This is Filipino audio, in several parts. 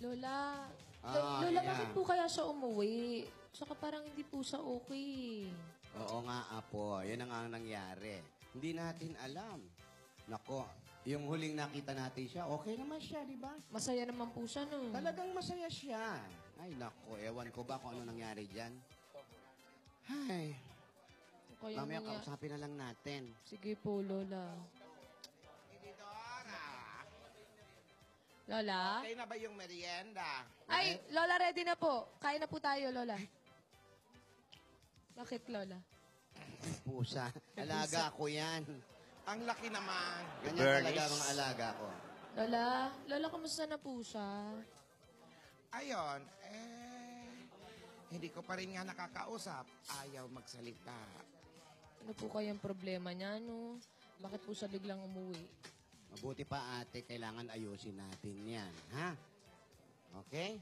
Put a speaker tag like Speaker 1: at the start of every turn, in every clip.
Speaker 1: Lola,
Speaker 2: Ah,
Speaker 1: Lola,
Speaker 2: yeah.
Speaker 1: bakit po kaya siya umuwi? Tsaka parang hindi po siya okay.
Speaker 2: Oo nga, Apo. Yan ang nangyari. Hindi natin alam. Nako, yung huling nakita natin siya, okay naman siya, di ba?
Speaker 1: Masaya naman po siya nun.
Speaker 2: Talagang masaya siya. Ay, nako, ewan ko ba kung ano nangyari dyan. Ay,
Speaker 1: Kaya
Speaker 2: mamaya
Speaker 1: nga-
Speaker 2: kausapin na lang natin.
Speaker 1: Sige po, Lola. Lola?
Speaker 3: Okay na ba yung merienda?
Speaker 1: Ay, Lola, ready na po. Kain na po tayo, Lola. Bakit, Lola?
Speaker 2: Pusa. Alaga ko yan.
Speaker 3: Ang laki naman.
Speaker 2: Ganyan talaga mga alaga ko.
Speaker 1: Lola, kamusta na po siya?
Speaker 3: Ayon, hindi ko pa rin nga nakakausap. Ayaw magsalita.
Speaker 1: Ano po kayang problema niya, no? Bakit po siya biglang umuwi?
Speaker 2: Mabuti pa, ate, kailangan ayusin natin yan. Ha? Okay?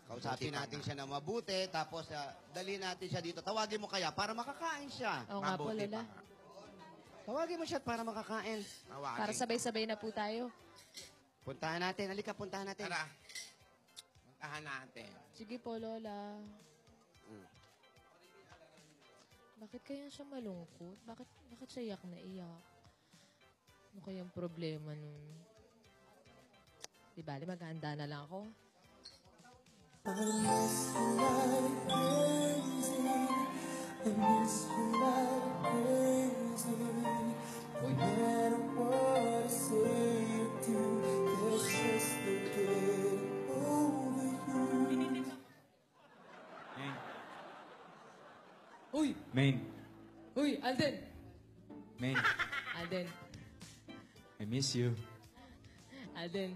Speaker 2: Kausapin natin siya na mabuti, tapos dali natin siya dito. Tawagin mo kaya para makakain siya.
Speaker 1: Oo nga po,
Speaker 3: Mabuti
Speaker 1: Lola.
Speaker 3: pa.
Speaker 2: Tawagin mo siya para makakain.
Speaker 3: Tawagin.
Speaker 1: Para sabay-sabay na po tayo.
Speaker 2: Puntahan natin. Halika, puntahan natin.
Speaker 3: Tara. Puntahan natin.
Speaker 1: Sige po, Lola.
Speaker 2: Mm.
Speaker 1: Bakit kaya siya malungkot? Bakit siya iyak na iyak? Ano kayang problema nun? Di bali, maghahanda na lang ako.
Speaker 4: I miss you like crazy. I miss you like crazy. No matter what I say or do, there's just no getting over you.
Speaker 1: Uy!
Speaker 5: Main.
Speaker 1: Uy, Alden!
Speaker 5: Main.
Speaker 1: Alden.
Speaker 5: I miss you.
Speaker 1: Alden.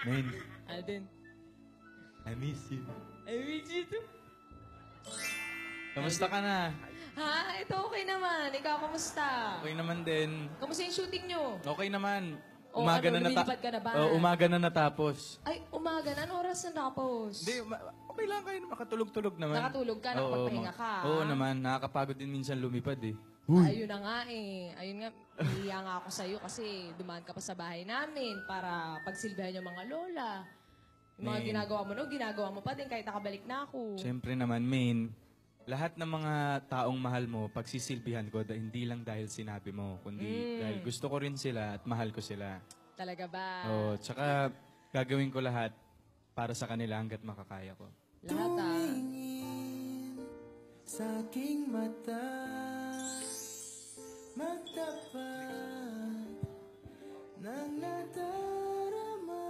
Speaker 5: Main.
Speaker 1: Alden.
Speaker 5: I miss you.
Speaker 1: I miss you too.
Speaker 5: Kamusta ka na?
Speaker 1: Ha? Ito okay naman. Ikaw, kamusta?
Speaker 5: Okay naman din.
Speaker 1: Kamusta yung shooting nyo?
Speaker 5: Okay naman.
Speaker 1: O, ano, lumilipad ka na ba?
Speaker 5: Umaga na natapos.
Speaker 1: Ay, umaga na. Anong oras na tapos?
Speaker 5: Hindi, okay lang kayo. Makatulog-tulog naman.
Speaker 1: Nakatulog ka,
Speaker 5: Oo,
Speaker 1: nakapagpahinga ka.
Speaker 5: Oo naman. Nakakapagod din minsan lumipad eh.
Speaker 1: Ayun na nga eh. Ayun nga, hiya nga ako sa'yo kasi dumaan ka pa sa bahay namin para pagsilbihan yung mga lola. Yung mga
Speaker 5: Main.
Speaker 1: ginagawa mo pa din kahit nakabalik na ako.
Speaker 5: Siyempre naman, Main. Lahat ng mga taong mahal mo, pagsisilbihan ko, hindi lang dahil sinabi mo, kundi dahil gusto ko rin sila at mahal ko sila.
Speaker 1: Talaga ba?
Speaker 5: Oo, tsaka gagawin ko lahat para sa kanila hanggat makakaya ko.
Speaker 1: Lahat ah.
Speaker 4: Sa aking mata, magtapat ng nadarama.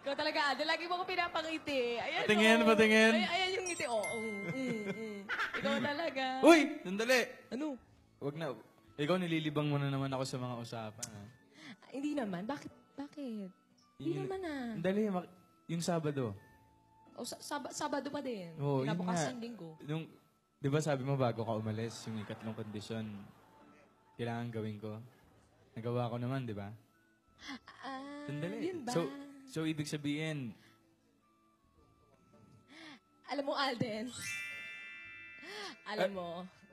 Speaker 1: Ikaw talaga, Adel. Lagi mo ko pinapangiti. Ayan,
Speaker 5: Patingin,
Speaker 1: oh.
Speaker 5: patingin.
Speaker 1: Ay, ayan yung ngiti. Oo. Ikaw talaga.
Speaker 5: Uy! Sandali!
Speaker 1: Ano?
Speaker 5: Wag na. Ikaw, nililibang mo na naman ako sa mga usapan. Ha?
Speaker 1: Hindi naman. Bakit? Hindi naman ah.
Speaker 5: Dali, yung Sabado.
Speaker 1: O, Sabado pa din.
Speaker 5: Oo, yun
Speaker 1: Nabukas
Speaker 5: nga.
Speaker 1: yung linggo.
Speaker 5: Di ba sabi mo bago ka umalis, yung ikatlong kondisyon, kailangan gawin ko? Nagawa ko naman, di ba?
Speaker 1: Ah,
Speaker 5: Sandali.
Speaker 1: yun ba?
Speaker 5: So, ibig sabihin,
Speaker 1: Alam mo, Alden. Alam mo.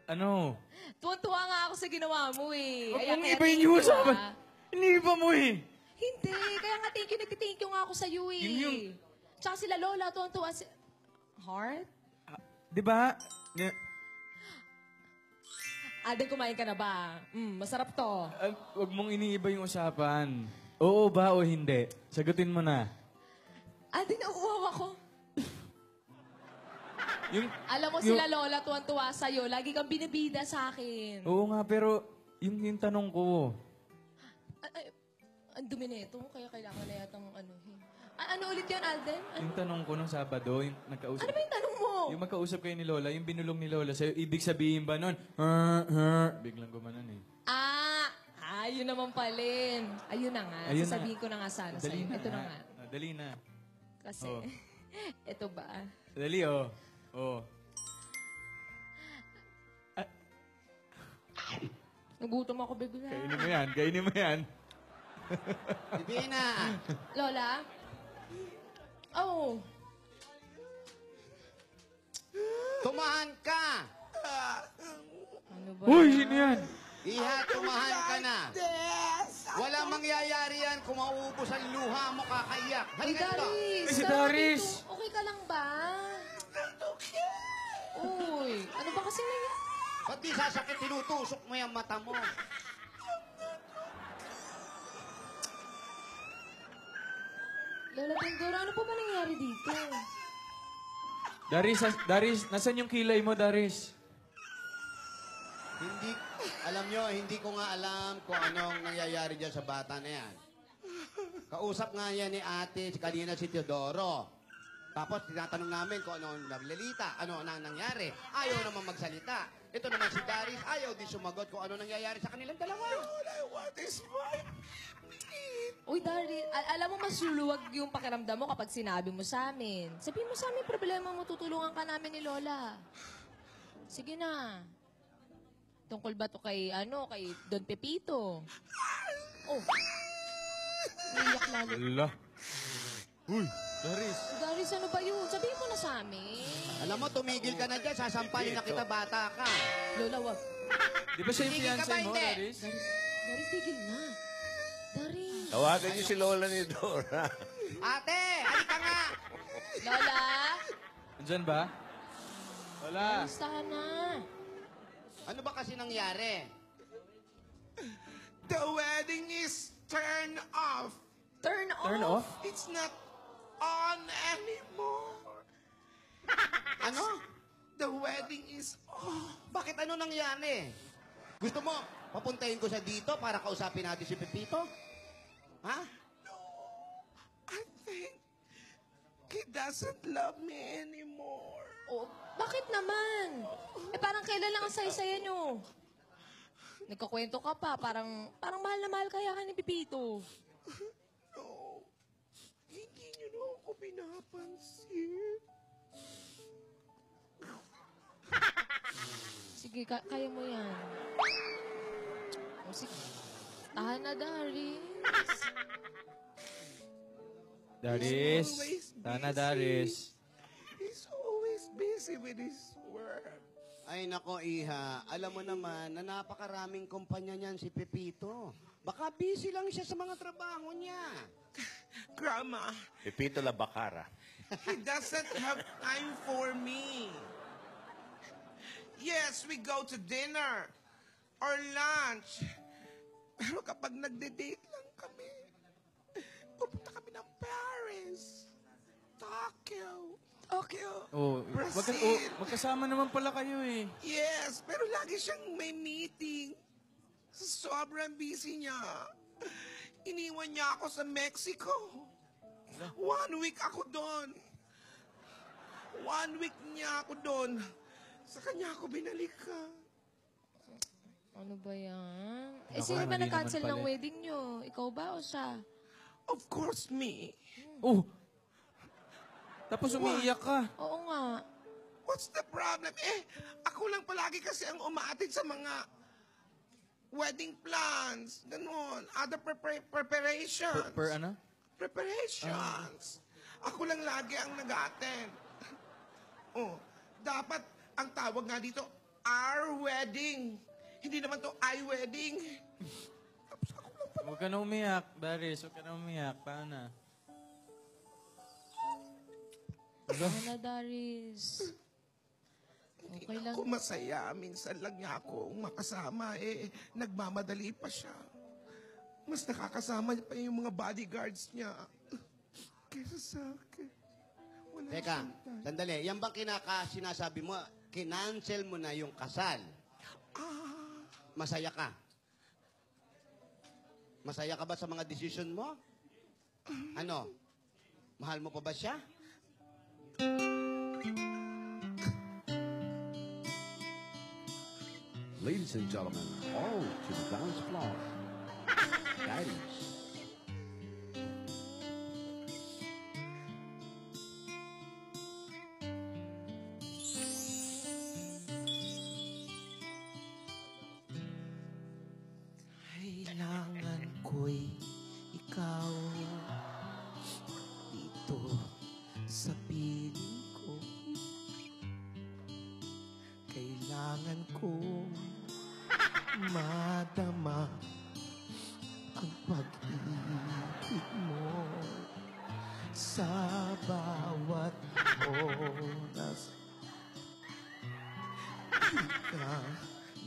Speaker 5: ano?
Speaker 1: Tuwan-tuwa nga ako sa ginawa mo eh.
Speaker 5: Huwag
Speaker 1: Ayan,
Speaker 5: mong
Speaker 1: kaya
Speaker 5: iba yung
Speaker 1: thank you,
Speaker 5: usapan.
Speaker 1: ah.
Speaker 5: Iniiba mo eh.
Speaker 1: Hindi. Kaya nga nagti-thank you nga ako sa iyo eh.
Speaker 5: Yung-
Speaker 1: Tsaka sila Lola, tuwan-tuwa si... Heart?
Speaker 5: Di ba?
Speaker 1: Alden, kumain ka na ba? Masarap to.
Speaker 5: Huwag mong iniiba yung usapan. Oo ba o hindi? Sagutin mo na.
Speaker 1: Alden, nauuwaw ako.
Speaker 5: Yung,
Speaker 1: Alam mo sila Lola, tuwan-tuwa sa'yo. Lagi kang binibida sa akin.
Speaker 5: oo nga, pero yung tanong ko,
Speaker 1: Ay, ang dumi na ito, kaya kailangan na yatang ano. Ano ulit yun, Alden?
Speaker 5: yung tanong ko nung Sabado, yung nagkausap,
Speaker 1: Ano ba yung tanong mo?
Speaker 5: yung magkausap kayo ni Lola, yung binulong ni Lola sa'yo, ibig sabihin ba nun, biglang gumanon eh.
Speaker 1: Ayun naman palin. Ayun na nga.
Speaker 5: Ayun na.
Speaker 1: Sasabihin ko na nga sana
Speaker 5: Dali
Speaker 1: sa'yo.
Speaker 5: na.
Speaker 1: Ito na nga.
Speaker 5: Dali na.
Speaker 1: Kasi,
Speaker 5: Oh.
Speaker 1: ito ba?
Speaker 5: Dali oh. Oh.
Speaker 1: Nagutom ako bigla.
Speaker 5: Kainin mo yan, kainin mo yan.
Speaker 2: Divina!
Speaker 1: Lola? Oh.
Speaker 2: Tumahan ka!
Speaker 1: Ano ba?
Speaker 5: Uy, sino yan?
Speaker 2: Iha, tumahan ka na!
Speaker 3: Yes!
Speaker 2: Walang mangyayari yan kung mauubos ang luha mo, kakaiyak.
Speaker 1: Uy,
Speaker 2: Halika dito.
Speaker 1: Darius!
Speaker 5: Si
Speaker 1: tara
Speaker 5: Darius!
Speaker 1: dito. Okay ka lang ba? Uy, ano ba kasi nangyari?
Speaker 2: Ba't di sasakit, tinutusok mo yung mata mo?
Speaker 1: Lola Tindora, ano pa ba nangyari dito?
Speaker 5: Darius, nasan yung kilay mo, Darius?
Speaker 2: Hindi, alam nyo, hindi ko nga alam kung anong nangyayari dyan sa bata na yan. Kausap nga yan ni ate, kanina si Teodoro. Tapos tinatanong namin kung ano ang naglalita, ano na nangyari. Ayaw naman magsalita. Ito naman si Darius, ayaw di sumagot kung ano nangyayari sa kanilang dalawa.
Speaker 3: All I want is my
Speaker 1: Uy, Darius, alam mo, mas luluwag yung pakiramdam mo kapag sinabi mo sa amin. Sabihin mo sa amin, problema mo, tutulungan ka namin ni Lola. Sige na. Tungkol ba to kay, kay Don Pepito? Oh. Umiyak lalo.
Speaker 5: Wala. Uy, Darius.
Speaker 1: Darius, ano ba yun? Sabihin mo na sa amin.
Speaker 2: Alam mo, tumigil ka na dyan, sasampalin na kita, bata ka.
Speaker 1: Lola, wag.
Speaker 5: Di ba siya yung
Speaker 2: Tigil ka
Speaker 5: fiancé
Speaker 2: ba,
Speaker 5: mo,
Speaker 2: hindi?
Speaker 5: Darius?
Speaker 1: Darius, tigil na. Darius.
Speaker 6: Tawagan niyo si Lola ni Dora.
Speaker 2: Ate, halika nga.
Speaker 1: Lola?
Speaker 5: Andyan ba? Wala.
Speaker 1: Kamusta ka na?
Speaker 2: Ano ba kasi nangyari?
Speaker 3: The wedding is turned off.
Speaker 1: Turn off.
Speaker 5: Turn off?
Speaker 3: It's not on anymore.
Speaker 2: Ano?
Speaker 3: The wedding is off.
Speaker 2: Bakit ano nangyari? Gusto mo, papuntahin ko siya dito para kausapin natin si Pepito? Ha?
Speaker 3: I think he doesn't love me anymore.
Speaker 1: Oh, bakit naman? Parang kailan lang ang saya-saya nyo? Nagkakwento ka pa, parang mahal na mahal kaya ka ni Pipito.
Speaker 3: No. Hindi niyo na ako pinapansin.
Speaker 1: Sige, kaya mo yan. O sige. Tahan na, Darius.
Speaker 5: Darius.
Speaker 3: always
Speaker 5: Sana,
Speaker 3: busy.
Speaker 5: Darius.
Speaker 3: He's always busy with his work.
Speaker 2: Ay nako, Iha. Alam mo naman na napakaraming kumpanya niyan si Pepito. Baka busy lang siya sa mga trabaho niya.
Speaker 3: Grandma,
Speaker 6: Pepito La Bacara.
Speaker 3: he doesn't have time for me. Yes, we go to dinner or lunch. Pero kapag nagde-date lang kami, pupunta kami ng Paris, Tokyo, Brazil.
Speaker 5: Magkasama naman pala kayo eh.
Speaker 3: Yes, pero lagi siyang may meeting. Sobrang busy niya. Iniwan niya ako sa Mexico. 1 week ako doon. 1 week niya ako doon. Sa kanya ako binalikan.
Speaker 1: Ano ba yan?
Speaker 5: Naku,
Speaker 1: Sino ba
Speaker 5: mali
Speaker 1: nag-cancel
Speaker 5: naman
Speaker 1: ng
Speaker 5: pala.
Speaker 1: wedding nyo? Ikaw ba o siya?
Speaker 3: Of course, me.
Speaker 5: Oh! Tapos umiiyak ka.
Speaker 1: Oo nga.
Speaker 3: What's the problem? Ako lang palagi kasi ang umaatid sa mga wedding plans. Ganon. Other preparations.
Speaker 5: Ano?
Speaker 3: Preparations. Ako lang lagi ang nag-attend. Oh, dapat ang tawag nga dito, our wedding. Hindi naman to I wedding. Tapos ako lang pala.
Speaker 5: Huwag ka na umiyak, Darius. Huwag ka na umiyak. Paano na?
Speaker 1: Tahan na, Darius.
Speaker 3: Hindi
Speaker 1: Okay
Speaker 3: na
Speaker 1: lang.
Speaker 3: ako masaya. Minsan lang niya ako makasama. Nagmamadali pa siya. Mas nakakasama niya pa yung mga bodyguards niya. Kesa sa akin. Wala
Speaker 2: Teka,
Speaker 3: siyang time.
Speaker 2: sandali. Yan bang sinasabi mo, kinancel mo na yung kasal? Masaya ka? Masaya ka ba sa mga decision mo? Ano? Mahal mo pa ba siya?
Speaker 7: Ladies and gentlemen, all to the dance floor. Daddies.
Speaker 3: Kailangan ko'y ikaw dito sa piling ko. Kailangan ko madama ang
Speaker 4: sa bawat oras. Di ka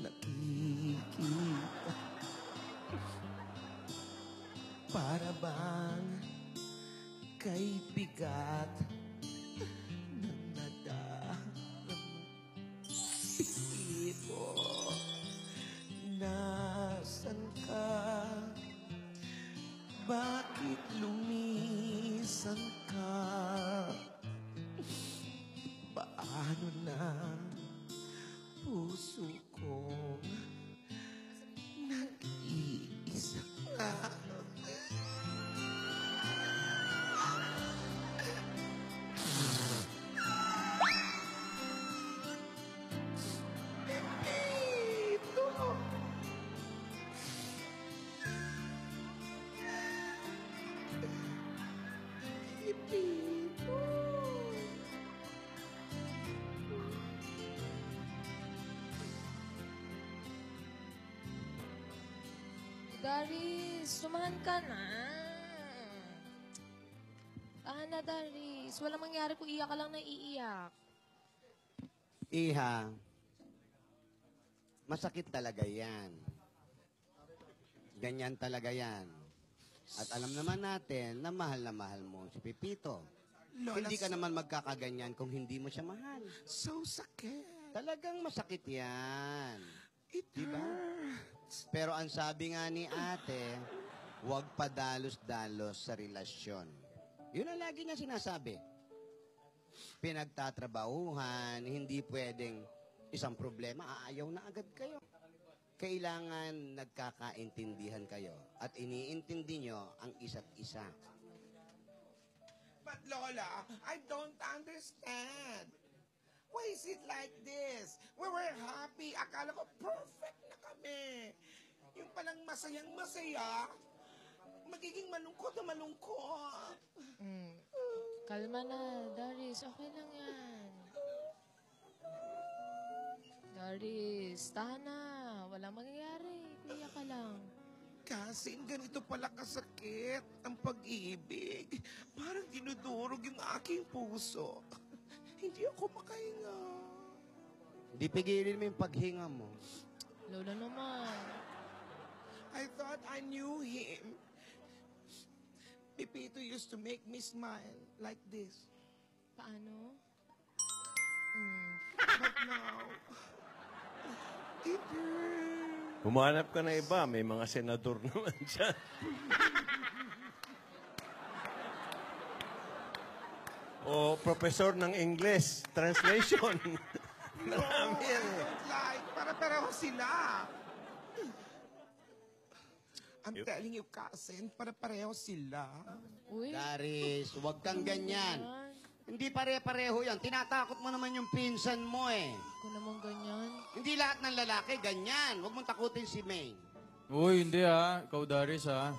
Speaker 4: nakikita. Para bang kay bigat ng nadarama. Ibo, nasan ka? Bakit lumisan ka? Paano na puso kong nag-iisa ka?
Speaker 1: Darius, sumahan ka na. Tahan na, Darius. Walang mangyari kung iyak ka lang na iiyak.
Speaker 2: Iha, masakit talaga yan. Ganyan talaga yan. At alam naman natin na mahal mo si Pipito.
Speaker 3: Lola,
Speaker 2: Hindi ka naman magkakaganyan kung hindi mo siya mahal.
Speaker 3: so sakit.
Speaker 2: Talagang masakit yan.
Speaker 3: It
Speaker 2: Diba?
Speaker 3: hurts.
Speaker 2: Pero ang sabi nga ni ate, huwag padalos-dalos sa relasyon. Yun ang lagi niya sinasabi. Pinagtatrabahuhan, hindi pwedeng isang problema, aayaw na agad kayo. Kailangan nagkakaintindihan kayo at iniintindi nyo ang isa't isa.
Speaker 3: But Lola, I don't understand. Why is it like this? We were happy. Akala ko perfect na kami. Yung palang masayang-masaya, magiging malungkot na malungkot.
Speaker 1: Kalma na, Darius. Okay lang yan. Darius, tahan na. Walang mangyayari. Kuya ka lang.
Speaker 3: Kasi ganito pala kasakit ang pag-ibig. Parang dinudurog yung aking puso. Hindi ako makahinga.
Speaker 2: Hindi pigilin mo yung paghinga mo.
Speaker 1: Lola naman.
Speaker 3: I thought I knew him. Pipito used to make me smile like this.
Speaker 1: Paano?
Speaker 3: But now, it hurts.
Speaker 6: Humanap ka na iba. May mga senador naman dyan. O professor ng English translation. Marami yan eh.
Speaker 3: Like, para-pareho sila. I'm telling you, cousin, para-pareho sila.
Speaker 1: Uy.
Speaker 2: Daris, huwag kang ganyan. Hindi pare-pareho yan. Tinatakot mo naman yung pinsan mo eh.
Speaker 1: Ako naman ganyan.
Speaker 2: Hindi lahat ng lalaki ganyan. Huwag mong takutin si May.
Speaker 5: Uy, hindi ha. Ikaw, Darius ha.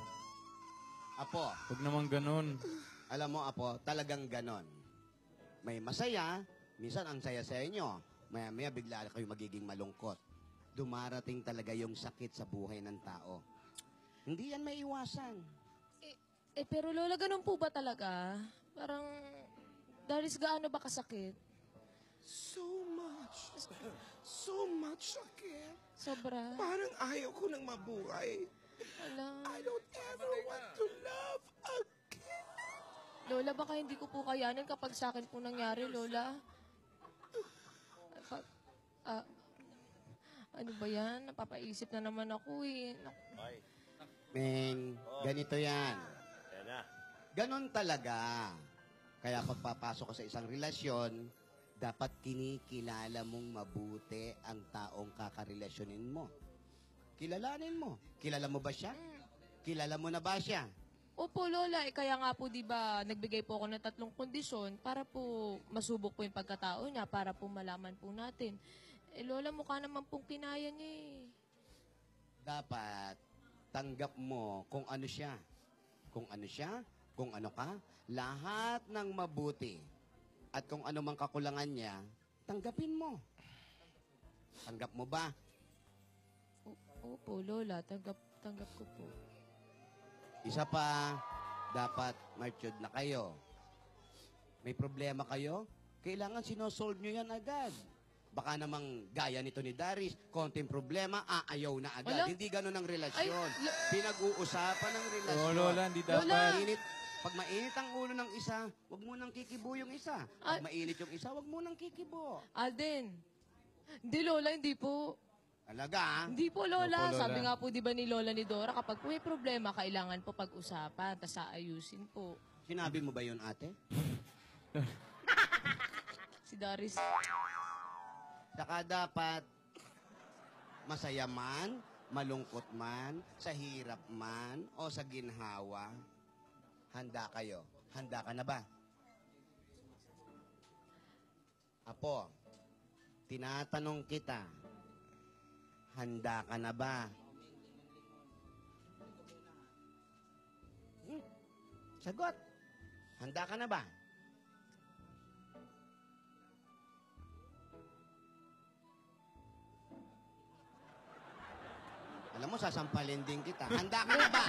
Speaker 2: Apo,
Speaker 5: Huwag naman ganun.
Speaker 2: alam mo Apo, talagang ganon. May masaya, minsan ang saya-saya nyo. Maya-maya bigla kayo magiging malungkot. Dumarating talaga yung sakit sa buhay ng tao. Hindi yan maiwasan.
Speaker 1: Pero Lola, ganun po ba talaga? Parang, Darius, gaano ba kasakit?
Speaker 3: So much sakit.
Speaker 1: Sobra.
Speaker 3: Parang ayaw ko nang mabuhay.
Speaker 1: Ala.
Speaker 3: I don't ever want to love again.
Speaker 1: Lola, baka hindi ko po kayanin kapag sa akin po nangyari, Lola. Ano ba yan? Napapaisip na naman ako eh.
Speaker 2: Meng, ganito yan.
Speaker 6: Yan na.
Speaker 2: Ganon talaga. Kaya pagpapasok ka sa isang relasyon, dapat kinikilala mong mabuti ang taong kakarelasyonin mo. Kilalanin mo. Kilala mo ba siya? Kilala mo na ba siya?
Speaker 1: Opo, Lola. Kaya nga po, di ba, nagbigay po ako ng 3 kondisyon para po masubok po yung pagkatao niya, para po malaman po natin. Lola, mukha naman pong kinaya niya eh.
Speaker 2: Dapat tanggap mo kung ano siya. Kung ano siya, kung ano ka, lahat ng mabuti. At kung ano mang kakulangan niya, tanggapin mo. Tanggap mo ba?
Speaker 1: Opo, Lola. Tanggap ko po.
Speaker 2: Isa pa, dapat matured na kayo. May problema kayo? Kailangan sinosolve nyo yan agad. Baka namang gaya nito ni Darius, konting problema, aayaw na agad.
Speaker 1: Wala.
Speaker 2: Hindi ganun ang relasyon.
Speaker 1: Ay,
Speaker 2: Pinag-uusapan ng relasyon.
Speaker 5: Oo, Lola, hindi dapat.
Speaker 2: Pag mainit ang ulo ng isa, wag mo nang kikibo yung isa. Pag mainit yung isa, wag mo nang kikibo.
Speaker 1: Alden. Hindi, Lola, hindi po.
Speaker 2: Talaga, ha?
Speaker 1: Hindi po, Lola.
Speaker 5: Opo, Lola.
Speaker 1: Sabi nga po, di ba ni Lola ni Dora, kapag po may problema, kailangan po pag-usapan, tas aayusin po.
Speaker 2: Sinabi mo ba yun, ate?
Speaker 1: Si Darius.
Speaker 2: Saka dapat masaya man, malungkot man, sa hirap man, o sa ginhawa, handa kayo. Handa ka na ba? Apo, tinatanong kita, handa ka na ba? Sagot. Handa ka na ba? Alam mo, sasampalin din kita. Handa ka na ba?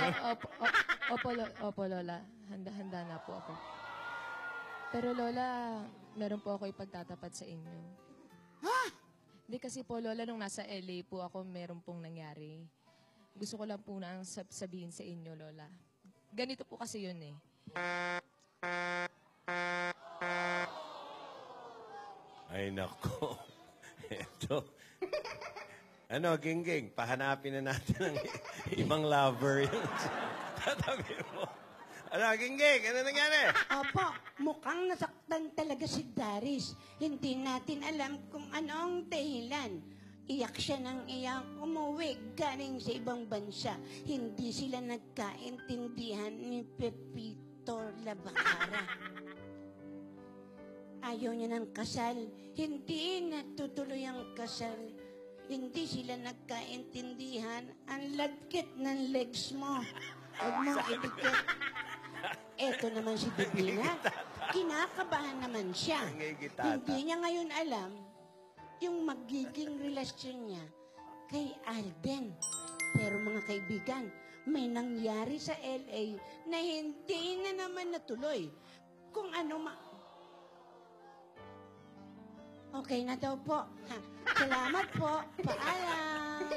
Speaker 1: Opo, Lola. Handa na po ako. Pero, Lola, meron po ako ipagtatapat sa inyo.
Speaker 2: Ha?
Speaker 1: Hindi kasi po, Lola, nung nasa LA po ako, meron pong nangyari. Gusto ko lang po na sabihin sa inyo, Lola. Ganito po kasi yun eh.
Speaker 6: Ay, nako. Eto. Ano, Gingging, pahanapin na natin ang ibang lover yun. Tatabi mo. Ano, Gingging, ano nangyari?
Speaker 8: Opo, mukhang nasaktan talaga si Darius. Hindi natin alam kung ano ang dahilan. Iyak siya ng iyak, umuwi galing sa ibang bansa. Hindi sila nagkaintindihan ni Pepito Labacara. Ayaw niya ng kasal. Hindi natutuloy ang kasal. Hindi sila nagkaintindihan. Ang lagkit ng legs mo. Huwag mong idikit. Eto naman si Divina. Kinakabahan naman siya. Hindi niya ngayon alam yung magiging relasyon niya kay Alden. Pero mga kaibigan, may nangyari sa LA na hindi na naman natuloy. Kung ano Okay na daw po. Ha. Salamat po. Paalam.